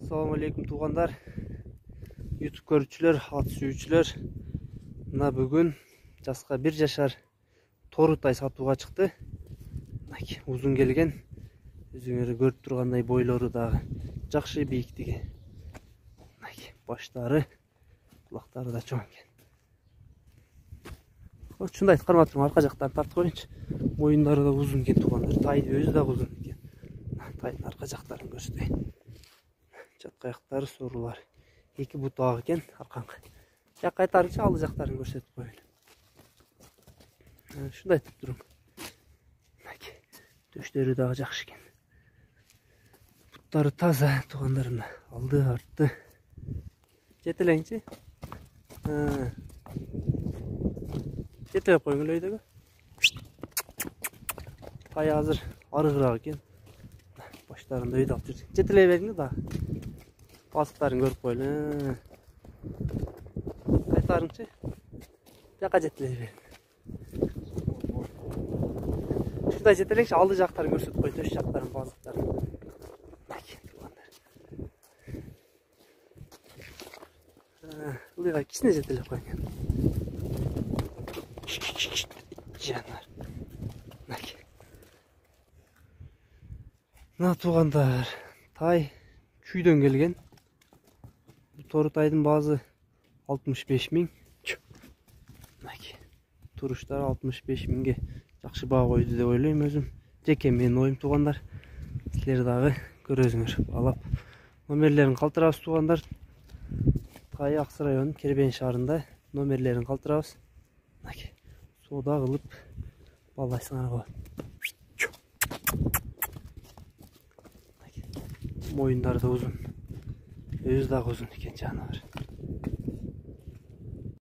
Assalamu alaikum tuğanlar, YouTube görücüler, at sүйүүчүлөр. Мына бүгүн жаска 1 жашар торутay сатууга чыкты. Узун келген, өзүңөр көрүп тургандай бойлору дагы жакшы бийиктиги. Баштары, кулактары да чоң экен. Ушундай кармап туруп арка жактан тартып коеюнчу. Моюндары да узун экен тугандар, тайдын өзү да узун экен. Тайдын арка жактарын көрсөтөйүн. Жатка аяктары сорулар. Эки бутак экен, аркаңкы. Жак кайтарынча алды жактарын көрсөтүп коеюн. Ушундай айтып турум. Төштөрү дагы жакшы экен. Буттары таза тугандарым. Алды, артты. Жетелеңчи. Жетелеп коюңур өйдөгө. Тай азыр арыгыраак экен. Баштарында өйдө алып жүр. Жетелей бериңиз да. Басыктарын көрүп коелу. Кайтарыңчы. Жака жетелей бериң. Ушундай жетелеңчи, алды жактарын көрсөтүп кой, төш жактарын, базыктарын. Ылыйга кичине жетелеп койгон. Жанар. Мына тугандар, тай күйдөн келген. Торутайдын баазы 65 миң. Туруштары 65 миңге жакшы баа койду деп ойлойм өзүм. Жеке менин оюм тугандар. Силер дагы көрөсүңөр, алап. Номерлерин калтырабыз тугандар. Тай Аксы районунун Кербен шаарында номерлерин калтырабыз. Соода кылып балдайсыңар болот. Моюндары да узун. Өзү дагы узун экен жаныбар.